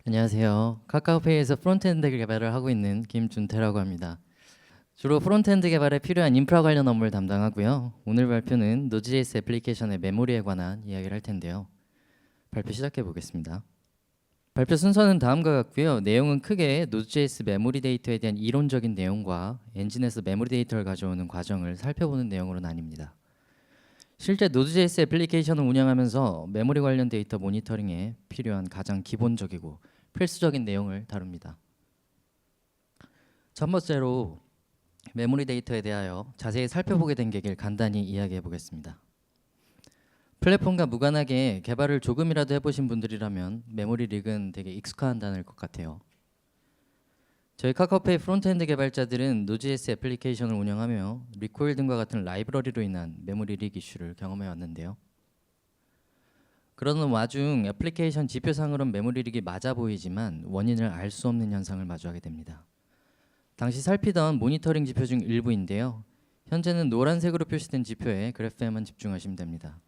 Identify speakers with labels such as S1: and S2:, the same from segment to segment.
S1: 안녕하세요. 카카오페이에서 프론트엔드 개발을 하고 있는 김준태라고 합니다. 주로 프론트엔드 개발에 필요한 인프라 관련 업무를 담당하고요. 오늘 발표는 Node.js 애플리케이션의 메모리에 관한 이야기를 할 텐데요. 발표 시작해 보겠습니다. 발표 순서는 다음과 같고요. 내용은 크게 Node.js 메모리 데이터에 대한 이론적인 내용과 엔진에서 메모리 데이터를 가져오는 과정을 살펴보는 내용으로 나뉩니다. 실제 Node.js 애플리케이션을 운영하면서 메모리 관련 데이터 모니터링에 필요한 가장 기본적이고 필수적인 내용을 다룹니다. 첫 번째로 메모리 데이터에 대하여 자세히 살펴보게 된 계기를 간단히 이야기해 보겠습니다. 플랫폼과 무관하게 개발을 조금이라도 해보신 분들이라면 메모리 릭은 되게 익숙한 단어일 것 같아요. 저희 카카오페이 프론트엔드 개발자들은 Node.js 애플리케이션을 운영하며 리코일 등과 같은 라이브러리로 인한 메모리 릭 이슈를 경험해 왔는데요. 그러는 와중 애플리케이션 지표상으로는 메모리 릭이 맞아 보이지만 원인을 알 수 없는 현상을 마주하게 됩니다. 당시 살피던 모니터링 지표 중 일부인데요. 현재는 노란색으로 표시된 지표에 그래프에만 집중하시면 됩니다.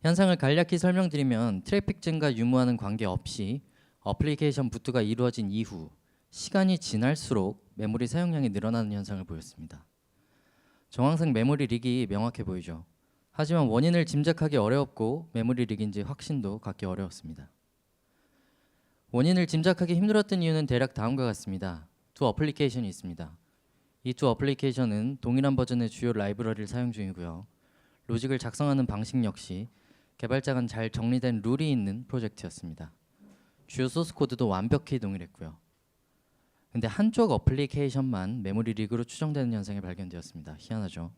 S1: 현상을 간략히 설명드리면 트래픽 증가 유무와는 관계없이 어플리케이션 부트가 이루어진 이후 시간이 지날수록 메모리 사용량이 늘어나는 현상을 보였습니다. 정황상 메모리 릭이 명확해 보이죠. 하지만 원인을 짐작하기 어렵고 메모리 릭인지 확신도 갖기 어려웠습니다. 원인을 짐작하기 힘들었던 이유는 대략 다음과 같습니다. 두 어플리케이션이 있습니다. 이 두 어플리케이션은 동일한 버전의 주요 라이브러리를 사용 중이고요. 로직을 작성하는 방식 역시 개발자 간 잘 정리된 룰이 있는 프로젝트였습니다. 주요 소스 코드도 완벽히 동일했고요. 근데 한쪽 어플리케이션만 메모리 릭으로 추정되는 현상이 발견되었습니다. 희한하죠?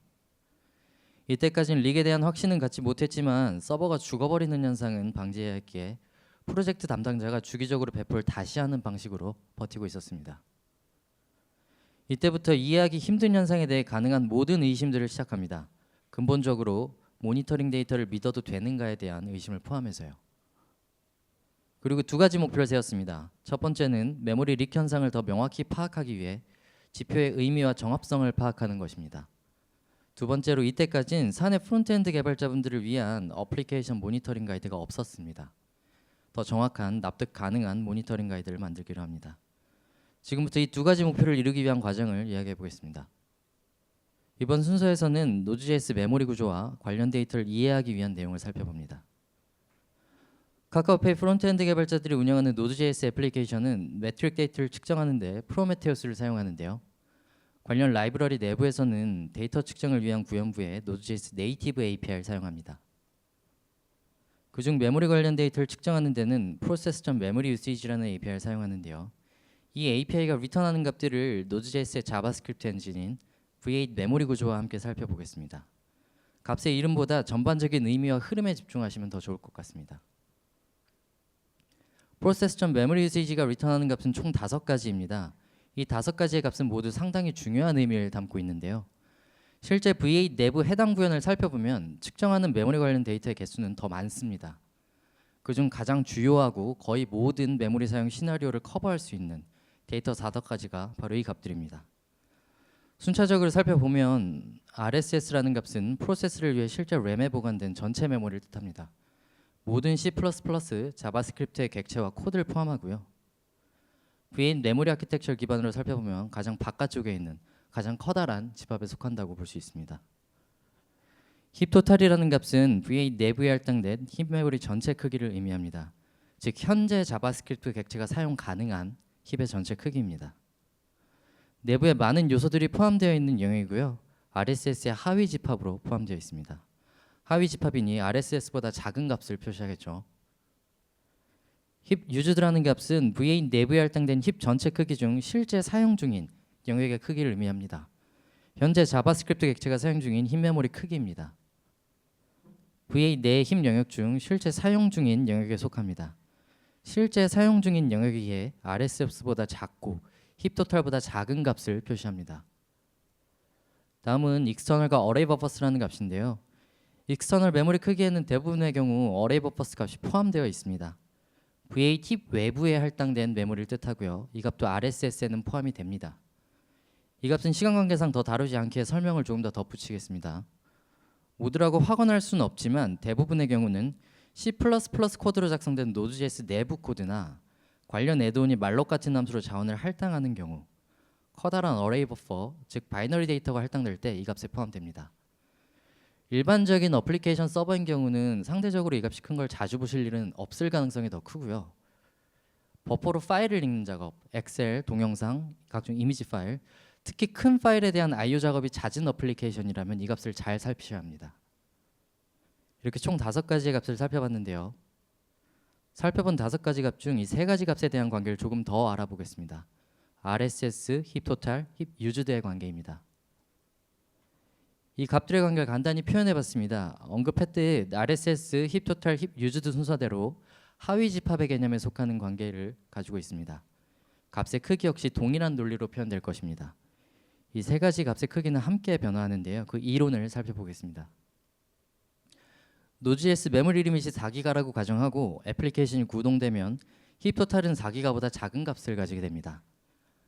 S1: 이때까지는 릭에 대한 확신은 갖지 못했지만 서버가 죽어버리는 현상은 방지해야 했기에 프로젝트 담당자가 주기적으로 배포를 다시 하는 방식으로 버티고 있었습니다. 이때부터 이해하기 힘든 현상에 대해 가능한 모든 의심들을 시작합니다. 근본적으로 모니터링 데이터를 믿어도 되는가에 대한 의심을 포함해서요. 그리고 두 가지 목표를 세웠습니다. 첫 번째는 메모리 릭 현상을 더 명확히 파악하기 위해 지표의 의미와 정합성을 파악하는 것입니다. 두 번째로 이때까지는 사내 프론트엔드 개발자분들을 위한 어플리케이션 모니터링 가이드가 없었습니다. 더 정확한 납득 가능한 모니터링 가이드를 만들기로 합니다. 지금부터 이 두 가지 목표를 이루기 위한 과정을 이야기해 보겠습니다. 이번 순서에서는 Node.js 메모리 구조와 관련 데이터를 이해하기 위한 내용을 살펴봅니다. 카카오페이 프론트엔드 개발자들이 운영하는 Node.js 애플리케이션은 매트릭 데이터를 측정하는 데 프로메테우스를 사용하는데요. 관련 라이브러리 내부에서는 데이터 측정을 위한 구현부에 Node.js 네이티브 API를 사용합니다. 그중 메모리 관련 데이터를 측정하는 데는 process.memory usage라는 API를 사용하는데요. 이 API가 리턴하는 값들을 Node.js의 자바스크립트 엔진인 V8 메모리 구조와 함께 살펴보겠습니다. 값의 이름보다 전반적인 의미와 흐름에 집중하시면 더 좋을 것 같습니다. process.memory usage가 리턴하는 값은 총 5가지입니다. 이 5가지의 값은 모두 상당히 중요한 의미를 담고 있는데요. 실제 V8 내부 해당 구현을 살펴보면 측정하는 메모리 관련 데이터의 개수는 더 많습니다. 그중 가장 주요하고 거의 모든 메모리 사용 시나리오를 커버할 수 있는 데이터 5가지가 바로 이 값들입니다. 순차적으로 살펴보면 RSS라는 값은 프로세스를 위해 실제 램에 보관된 전체 메모리를 뜻합니다. 모든 C++, 자바스크립트의 객체와 코드를 포함하고요. V8 메모리 아키텍처를 기반으로 살펴보면 가장 바깥쪽에 있는 가장 커다란 집합에 속한다고 볼 수 있습니다. 힙 토탈이라는 값은 V8 내부에 할당된 힙 메모리 전체 크기를 의미합니다. 즉 현재 자바스크립트 객체가 사용 가능한 힙의 전체 크기입니다. 내부에 많은 요소들이 포함되어 있는 영역이고요. RSS의 하위 집합으로 포함되어 있습니다. 하위 집합이니 RSS보다 작은 값을 표시하겠죠. 힙 유즈드라는 값은 V8 내부에 할당된 힙 전체 크기 중 실제 사용 중인 영역의 크기를 의미합니다. 현재 자바스크립트 객체가 사용 중인 힙 메모리 크기입니다. V8 내의 힙 영역 중 실제 사용 중인 영역에 속합니다. 실제 사용 중인 영역이기에 RSS보다 작고 힙 토탈보다 작은 값을 표시합니다. 다음은 익스터널과 어레이 버퍼스라는 값인데요. 익스터널 메모리 크기에는 대부분의 경우 어레이 버퍼스 값이 포함되어 있습니다. V8 힙 외부에 할당된 메모리를 뜻하고요. 이 값도 RSS에는 포함이 됩니다. 이 값은 시간 관계상 더 다루지 않기에 설명을 조금 더 덧붙이겠습니다. 모두라고 확언할 수는 없지만 대부분의 경우는 C++ 코드로 작성된 Node.js 내부 코드나 관련 애드온이 말록 같은 함수로 자원을 할당하는 경우, 커다란 어레이 버퍼, 즉 바이너리 데이터가 할당될 때 이 값에 포함됩니다. 일반적인 어플리케이션 서버인 경우는 상대적으로 이 값이 큰 걸 자주 보실 일은 없을 가능성이 더 크고요. 버퍼로 파일을 읽는 작업, 엑셀, 동영상, 각종 이미지 파일, 특히 큰 파일에 대한 I/O 작업이 잦은 어플리케이션이라면 이 값을 잘 살피셔야 합니다. 이렇게 총 5가지의 값을 살펴봤는데요. 살펴본 5가지 값 중 이 3가지 값에 대한 관계를 조금 더 알아보겠습니다. RSS, 힙 토탈, 힙 유즈드의 관계입니다. 이 값들의 관계를 간단히 표현해봤습니다. 언급했듯 RSS, 힙 토탈, 힙 유즈드 순서대로 하위 집합의 개념에 속하는 관계를 가지고 있습니다. 값의 크기 역시 동일한 논리로 표현될 것입니다. 이 3가지 값의 크기는 함께 변화하는데요. 그 이론을 살펴보겠습니다. Node.js 메모리 리밋이 4기가라고 가정하고 애플리케이션이 구동되면 힙 토탈은 4기가보다 작은 값을 가지게 됩니다.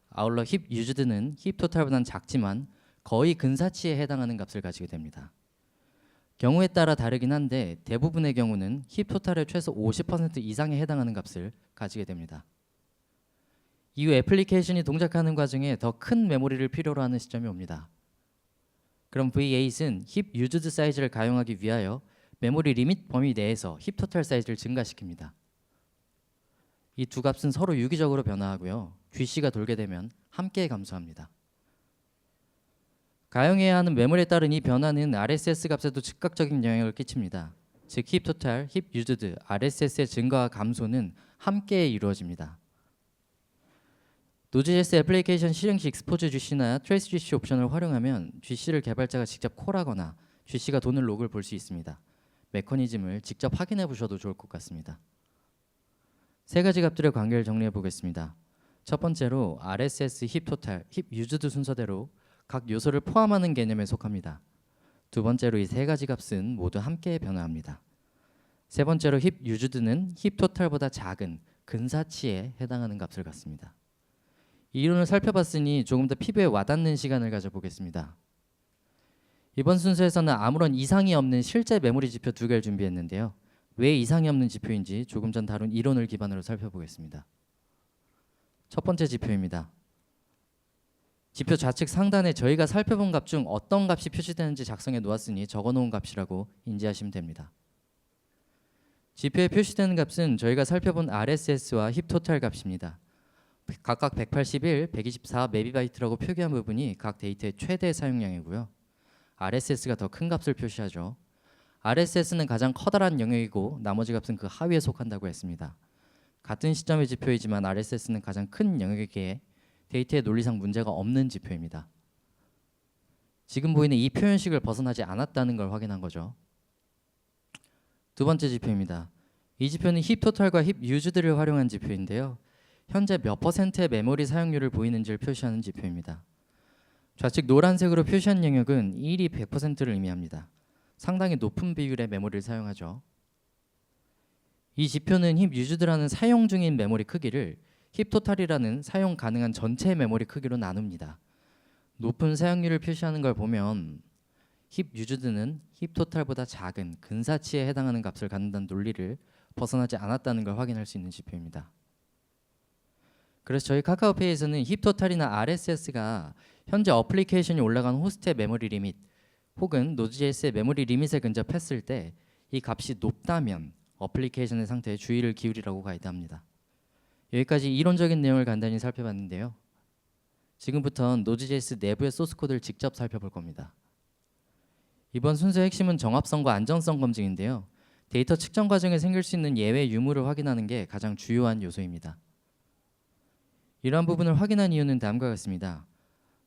S1: 아울러 힙 유즈드는 힙 토탈보다는 작지만 거의 근사치에 해당하는 값을 가지게 됩니다. 경우에 따라 다르긴 한데 대부분의 경우는 힙 토탈의 최소 50% 이상에 해당하는 값을 가지게 됩니다. 이후 애플리케이션이 동작하는 과정에 더 큰 메모리를 필요로 하는 시점이 옵니다. 그럼 V8은 힙 유즈드 사이즈를 가용하기 위하여 메모리 리밋 범위 내에서 힙 토탈 사이즈를 증가시킵니다. 이 두 값은 서로 유기적으로 변화하고요. GC가 돌게 되면 함께 감소합니다. 가용해야 하는 메모리에 따른 이 변화는 RSS 값에도 즉각적인 영향을 끼칩니다. 즉 힙 토탈, 힙 유즈드, RSS의 증가와 감소는 함께 이루어집니다. Node.js 애플리케이션 실행 시 익스포즈 GC나 트레이스 GC 옵션을 활용하면 GC를 개발자가 직접 콜하거나 GC가 도는 로그를 볼 수 있습니다. 메커니즘을 직접 확인해 보셔도 좋을 것 같습니다. 3가지 값들의 관계를 정리해 보겠습니다. 첫 번째로 RSS, 힙 토탈, 힙 유즈드 순서대로 각 요소를 포함하는 개념에 속합니다. 두 번째로 이 3가지 값은 모두 함께 변화합니다. 세 번째로 힙 유즈드는 힙 토탈보다 작은 근사치에 해당하는 값을 갖습니다. 이 이론을 살펴봤으니 조금 더 피부에 와닿는 시간을 가져보겠습니다. 이번 순서에서는 아무런 이상이 없는 실제 메모리 지표 2개를 준비했는데요. 왜 이상이 없는 지표인지 조금 전 다룬 이론을 기반으로 살펴보겠습니다. 첫 번째 지표입니다. 지표 좌측 상단에 저희가 살펴본 값 중 어떤 값이 표시되는지 작성해 놓았으니 적어놓은 값이라고 인지하시면 됩니다. 지표에 표시되는 값은 저희가 살펴본 RSS와 힙 토탈 값입니다. 각각 181, 124 메비바이트라고 표기한 부분이 각 데이터의 최대 사용량이고요. RSS가 더 큰 값을 표시하죠. RSS는 가장 커다란 영역이고 나머지 값은 그 하위에 속한다고 했습니다. 같은 시점의 지표이지만 RSS는 가장 큰 영역이기에 데이터의 논리상 문제가 없는 지표입니다. 지금 보이는 이 표현식을 벗어나지 않았다는 걸 확인한 거죠. 두 번째 지표입니다. 이 지표는 힙 토탈과 힙 유즈드를 활용한 지표인데요. 현재 몇 %의 메모리 사용률을 보이는지를 표시하는 지표입니다. 좌측 노란색으로 표시한 영역은 1이 100%를 의미합니다. 상당히 높은 비율의 메모리를 사용하죠. 이 지표는 힙 유즈드라는 사용 중인 메모리 크기를 힙 토탈이라는 사용 가능한 전체 메모리 크기로 나눕니다. 높은 사용률을 표시하는 걸 보면 힙 유즈드는 힙 토탈보다 작은 근사치에 해당하는 값을 갖는다는 논리를 벗어나지 않았다는 걸 확인할 수 있는 지표입니다. 그래서 저희 카카오페이에서는 힙 토탈이나 RSS가 현재 어플리케이션이 올라간 호스트의 메모리 리밋 혹은 Node.js의 메모리 리밋에 근접했을 때 이 값이 높다면 어플리케이션의 상태에 주의를 기울이라고 가이드합니다. 여기까지 이론적인 내용을 간단히 살펴봤는데요. 지금부터는 Node.js 내부의 소스 코드를 직접 살펴볼 겁니다. 이번 순서의 핵심은 정합성과 안정성 검증인데요. 데이터 측정 과정에 생길 수 있는 예외 유무를 확인하는 게 가장 주요한 요소입니다. 이러한 부분을 확인한 이유는 다음과 같습니다.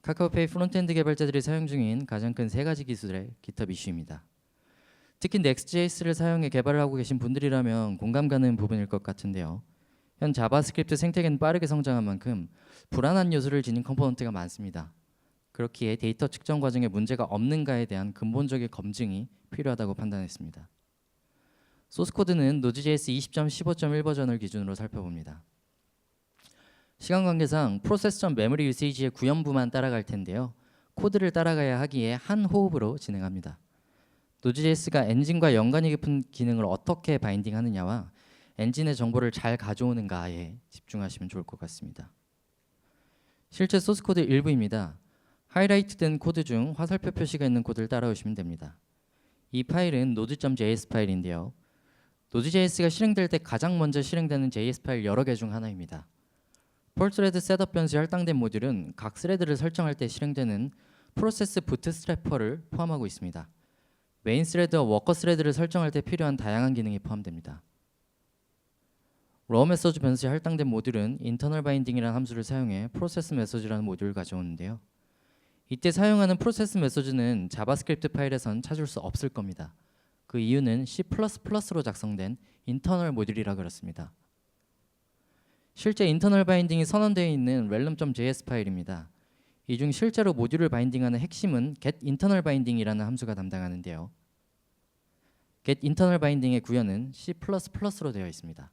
S1: 카카오페이 프론트엔드 개발자들이 사용 중인 가장 큰 3가지 기술의 GitHub 이슈입니다. 특히 Next.js를 사용해 개발을 하고 계신 분들이라면 공감 가는 부분일 것 같은데요. 현 자바스크립트 생태계는 빠르게 성장한 만큼 불안한 요소를 지닌 컴포넌트가 많습니다. 그렇기에 데이터 측정 과정에 문제가 없는가에 대한 근본적인 검증이 필요하다고 판단했습니다. 소스 코드는 Node.js 20.15.1 버전을 기준으로 살펴봅니다. 시간 관계상 process.memory usage의 구현부만 따라갈 텐데요. 코드를 따라가야 하기에 한 호흡으로 진행합니다. Node.js가 엔진과 연관이 깊은 기능을 어떻게 바인딩하느냐와 엔진의 정보를 잘 가져오는가에 집중하시면 좋을 것 같습니다. 실제 소스 코드 일부입니다. 하이라이트된 코드 중 화살표 표시가 있는 코드를 따라오시면 됩니다. 이 파일은 node.js 파일인데요. node.js가 실행될 때 가장 먼저 실행되는 JS 파일 여러 개 중 하나입니다. 폴스레드 셋업 변수에 할당된 모듈은 각 스레드를 설정할 때 실행되는 프로세스 부트스트래퍼를 포함하고 있습니다. 메인 스레드와 워커 스레드를 설정할 때 필요한 다양한 기능이 포함됩니다. raw 메소드 변수에 할당된 모듈은 internal binding이라는 함수를 사용해 프로세스 메소드라는 모듈을 가져오는데요. 이때 사용하는 프로세스 메소드는 자바스크립트 파일에선 찾을 수 없을 겁니다. 그 이유는 C++로 작성된 internal 모듈이라 그렇습니다. 실제 internal binding이 선언되어 있는 realm.js 파일입니다. 이 중 실제로 모듈을 바인딩하는 핵심은 getInternalBinding이라는 함수가 담당하는데요. getInternalBinding의 구현은 C++로 되어 있습니다.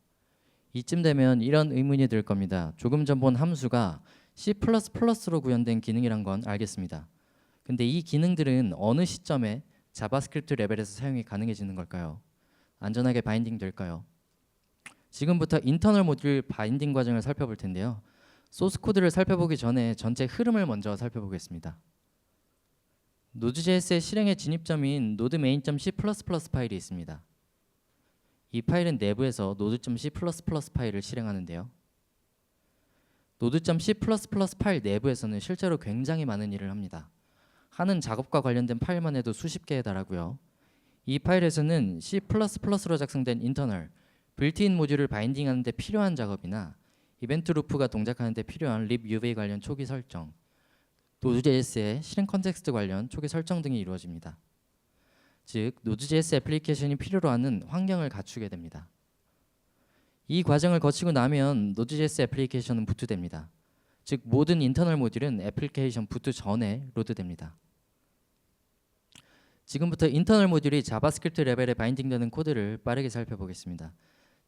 S1: 이쯤 되면 이런 의문이 들 겁니다. 조금 전 본 함수가 C++로 구현된 기능이란 건 알겠습니다. 근데 이 기능들은 어느 시점에 자바스크립트 레벨에서 사용이 가능해지는 걸까요? 안전하게 바인딩 될까요? 지금부터 인터널 모듈 바인딩 과정을 살펴볼 텐데요. 소스 코드를 살펴보기 전에 전체 흐름을 먼저 살펴보겠습니다. Node.js의 실행의 진입점인 node.main.c++ 파일이 있습니다. 이 파일은 내부에서 node.c++ 파일을 실행하는데요. node.c++ 파일 내부에서는 실제로 굉장히 많은 일을 합니다. 하는 작업과 관련된 파일만 해도 수십 개에 달하고요. 이 파일에서는 C++로 작성된 인터널, 빌트인 모듈을 바인딩하는 데 필요한 작업이나 이벤트 루프가 동작하는 데 필요한 libUV 관련 초기 설정, Node.js의 실행 컨텍스트 관련 초기 설정 등이 이루어집니다. 즉, Node.js 애플리케이션이 필요로 하는 환경을 갖추게 됩니다. 이 과정을 거치고 나면 Node.js 애플리케이션은 부트됩니다. 즉, 모든 인터널 모듈은 애플리케이션 부트 전에 로드됩니다. 지금부터 인터널 모듈이 자바스크립트 레벨에 바인딩되는 코드를 빠르게 살펴보겠습니다.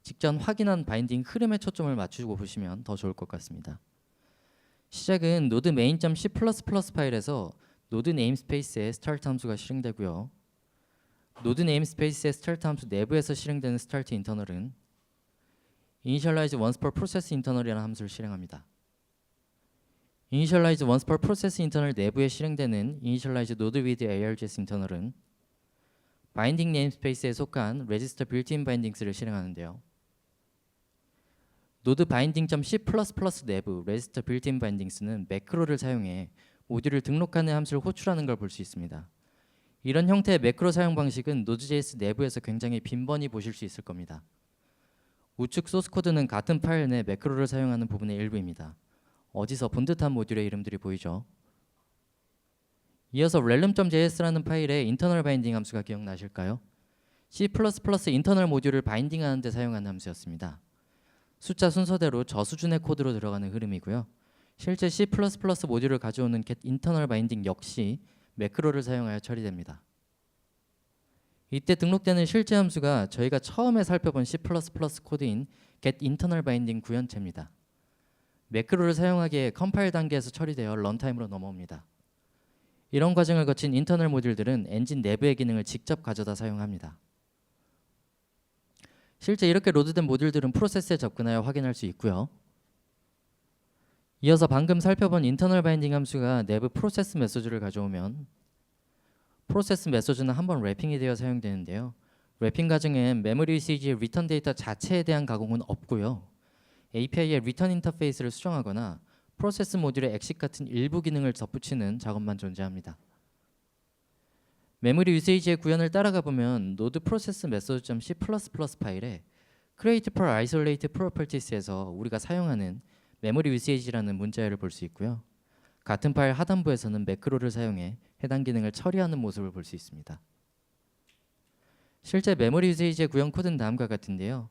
S1: 직전 확인한 바인딩 흐름에 초점을 맞추고 보시면 더 좋을 것 같습니다. 시작은 node main.c++ 파일에서 node namespace의 start 함수가 실행되고요. node namespace의 start 함수 내부에서 실행되는 start 인터널은 initialize once per process internal이라는 함수를 실행합니다. initialize once per process internal 내부에 실행되는 initialize node with args internal은 binding namespace에 속한 register built-in bindings를 실행하는데요. node binding.c++ 내부 register built-in bindings는 매크로를 사용해 모듈을 등록하는 함수를 호출하는 걸 볼 수 있습니다. 이런 형태의 매크로 사용 방식은 Node.js 내부에서 굉장히 빈번히 보실 수 있을 겁니다. 우측 소스 코드는 같은 파일 내 매크로를 사용하는 부분의 일부입니다. 어디서 본 듯한 모듈의 이름들이 보이죠? 이어서 realm.js라는 파일의 internal binding 함수가 기억나실까요? C++ 인터널 모듈을 바인딩하는 데 사용하는 함수였습니다. 숫자 순서대로 저수준의 코드로 들어가는 흐름이고요. 실제 C++ 모듈을 가져오는 getInternalBinding 역시 매크로를 사용하여 처리됩니다. 이때 등록되는 실제 함수가 저희가 처음에 살펴본 C++ 코드인 getInternalBinding 구현체입니다. 매크로를 사용하기에 컴파일 단계에서 처리되어 런타임으로 넘어옵니다. 이런 과정을 거친 인터널 모듈들은 엔진 내부의 기능을 직접 가져다 사용합니다. 실제 이렇게 로드된 모듈들은 프로세스에 접근하여 확인할 수 있고요. 이어서 방금 살펴본 인터널 바인딩 함수가 내부 프로세스 메소드를 가져오면 프로세스 메소드는 한번 래핑이 되어 사용되는데요. 래핑 과정엔 메모리 유세이지의 리턴 데이터 자체에 대한 가공은 없고요. API의 리턴 인터페이스를 수정하거나 프로세스 모듈의 exit 같은 일부 기능을 덧붙이는 작업만 존재합니다. 메모리 유세이지의 구현을 따라가 보면 node process method.c++ 파일에 create per isolate properties에서 우리가 사용하는 메모리 유세이지라는 문자열을 볼 수 있고요. 같은 파일 하단부에서는 매크로를 사용해 해당 기능을 처리하는 모습을 볼 수 있습니다. 실제 메모리 유세이지의 구현 코드는 다음과 같은데요.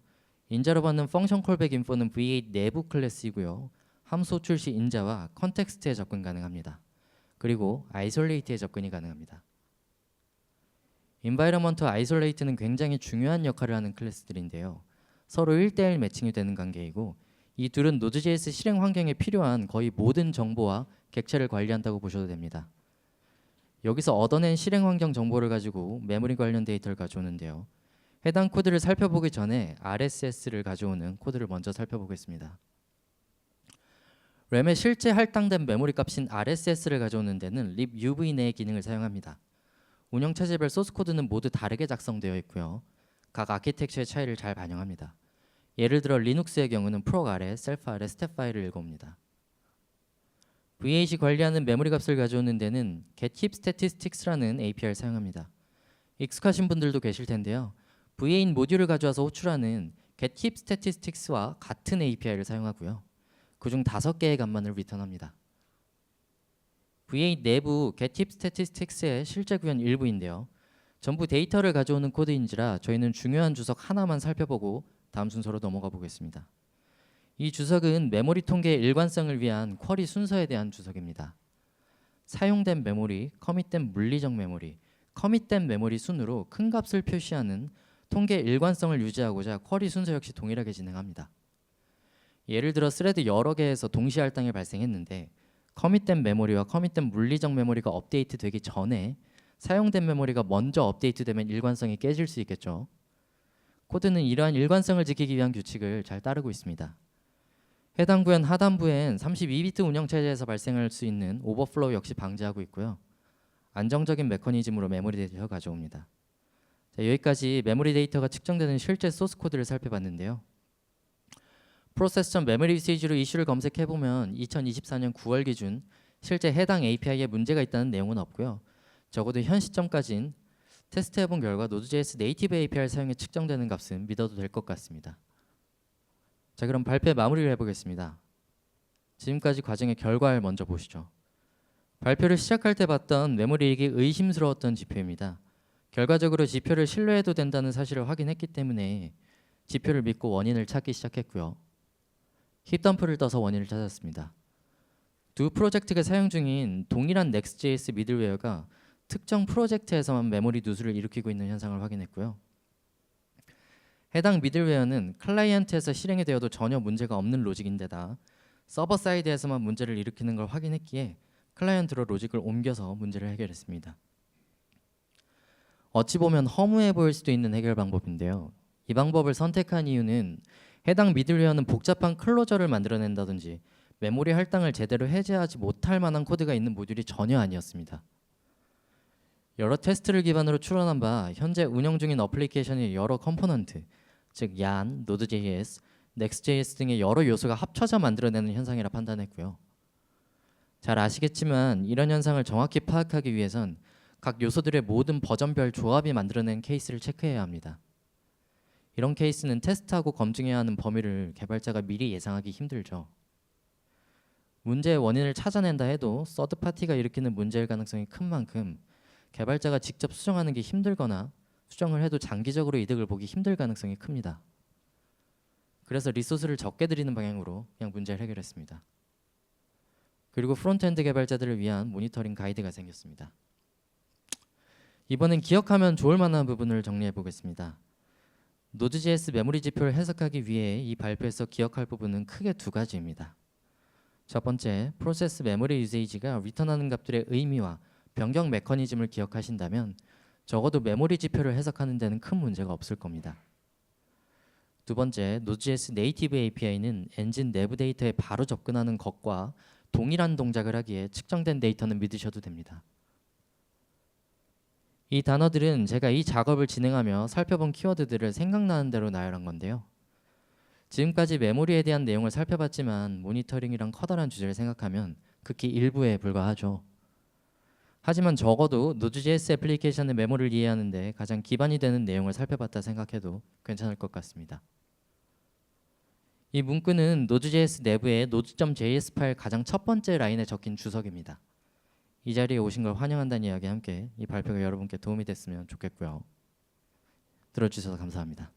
S1: 인자로 받는 펑션 콜백 인포는 V8 내부 클래스이고요. 함수 호출 시 인자와 컨텍스트에 접근 가능합니다. 그리고 isolate에 접근이 가능합니다. environment isolate는 굉장히 중요한 역할을 하는 클래스들인데요. 서로 1대1 매칭이 되는 관계이고 이 둘은 Node.js 실행 환경에 필요한 거의 모든 정보와 객체를 관리한다고 보셔도 됩니다. 여기서 얻어낸 실행 환경 정보를 가지고 메모리 관련 데이터를 가져오는데요. 해당 코드를 살펴보기 전에 RSS를 가져오는 코드를 먼저 살펴보겠습니다. 램에 실제 할당된 메모리 값인 RSS를 가져오는 데는 libuv 내의 기능을 사용합니다. 운영체제별 소스 코드는 모두 다르게 작성되어 있고요. 각 아키텍처의 차이를 잘 반영합니다. 예를 들어 리눅스의 경우는 proc 아래, self 아래 스텝 파일을 읽어옵니다. V8이 관리하는 메모리 값을 가져오는 데는 getKeepStatistics라는 API를 사용합니다. 익숙하신 분들도 계실 텐데요. V8 모듈을 가져와서 호출하는 getKeepStatistics와 같은 API를 사용하고요. 그중 5개의 값만을 리턴합니다. V8 내부 getKeepStatistics의 실제 구현 일부인데요. 전부 데이터를 가져오는 코드인지라 저희는 중요한 주석 하나만 살펴보고 다음 순서로 넘어가 보겠습니다. 이 주석은 메모리 통계의 일관성을 위한 쿼리 순서에 대한 주석입니다. 사용된 메모리, 커밋된 물리적 메모리, 커밋된 메모리 순으로 큰 값을 표시하는 통계 일관성을 유지하고자 쿼리 순서 역시 동일하게 진행합니다. 예를 들어 스레드 여러 개에서 동시 할당이 발생했는데 커밋된 메모리와 커밋된 물리적 메모리가 업데이트 되기 전에 사용된 메모리가 먼저 업데이트되면 일관성이 깨질 수 있겠죠. 코드는 이러한 일관성을 지키기 위한 규칙을 잘 따르고 있습니다. 해당 구현 하단부엔 32비트 운영체제에서 발생할 수 있는 오버플로우 역시 방지하고 있고요. 안정적인 메커니즘으로 메모리 데이터를 가져옵니다. 자, 여기까지 메모리 데이터가 측정되는 실제 소스 코드를 살펴봤는데요. process.memory usage로 이슈를 검색해보면 2024년 9월 기준 실제 해당 API에 문제가 있다는 내용은 없고요. 적어도 현 시점까진 테스트해본 결과 Node.js 네이티브 API를 사용해 측정되는 값은 믿어도 될 것 같습니다. 자, 그럼 발표 마무리를 해보겠습니다. 지금까지 과정의 결과를 먼저 보시죠. 발표를 시작할 때 봤던 메모리 이익이 의심스러웠던 지표입니다. 결과적으로 지표를 신뢰해도 된다는 사실을 확인했기 때문에 지표를 믿고 원인을 찾기 시작했고요. 힙덤프를 떠서 원인을 찾았습니다. 두 프로젝트가 사용 중인 동일한 Next.js 미들웨어가 특정 프로젝트에서만 메모리 누수를 일으키고 있는 현상을 확인했고요. 해당 미들웨어는 클라이언트에서 실행이 되어도 전혀 문제가 없는 로직인데다 서버 사이드에서만 문제를 일으키는 걸 확인했기에 클라이언트로 로직을 옮겨서 문제를 해결했습니다. 어찌 보면 허무해 보일 수도 있는 해결 방법인데요. 이 방법을 선택한 이유는 해당 미들웨어는 복잡한 클로저를 만들어낸다든지 메모리 할당을 제대로 해제하지 못할 만한 코드가 있는 모듈이 전혀 아니었습니다. 여러 테스트를 기반으로 추론한 바 현재 운영 중인 어플리케이션의 여러 컴포넌트, 즉 YARN, Node.js, Next.js 등의 여러 요소가 합쳐져 만들어내는 현상이라 판단했고요. 잘 아시겠지만 이런 현상을 정확히 파악하기 위해선 각 요소들의 모든 버전별 조합이 만들어낸 케이스를 체크해야 합니다. 이런 케이스는 테스트하고 검증해야 하는 범위를 개발자가 미리 예상하기 힘들죠. 문제의 원인을 찾아낸다 해도 서드파티가 일으키는 문제일 가능성이 큰 만큼 개발자가 직접 수정하는 게 힘들거나 수정을 해도 장기적으로 이득을 보기 힘들 가능성이 큽니다. 그래서 리소스를 적게 들이는 방향으로 그냥 문제를 해결했습니다. 그리고 프론트엔드 개발자들을 위한 모니터링 가이드가 생겼습니다. 이번엔 기억하면 좋을 만한 부분을 정리해 보겠습니다. Node.js 메모리 지표를 해석하기 위해 이 발표에서 기억할 부분은 크게 두 가지입니다. 첫 번째, 프로세스 메모리 유세이지가 리턴하는 값들의 의미와 변경 메커니즘을 기억하신다면 적어도 메모리 지표를 해석하는 데는 큰 문제가 없을 겁니다. 두 번째, Node.js 네이티브 API는 엔진 내부 데이터에 바로 접근하는 것과 동일한 동작을 하기에 측정된 데이터는 믿으셔도 됩니다. 이 단어들은 제가 이 작업을 진행하며 살펴본 키워드들을 생각나는 대로 나열한 건데요. 지금까지 메모리에 대한 내용을 살펴봤지만 모니터링이란 커다란 주제를 생각하면 극히 일부에 불과하죠. 하지만 적어도 Node.js 애플리케이션의 메모리를 이해하는 데 가장 기반이 되는 내용을 살펴봤다 생각해도 괜찮을 것 같습니다. 이 문구는 Node.js 내부의 node.js 파일 가장 첫 번째 라인에 적힌 주석입니다. 이 자리에 오신 걸 환영한다는 이야기와 함께 이 발표가 여러분께 도움이 됐으면 좋겠고요. 들어주셔서 감사합니다.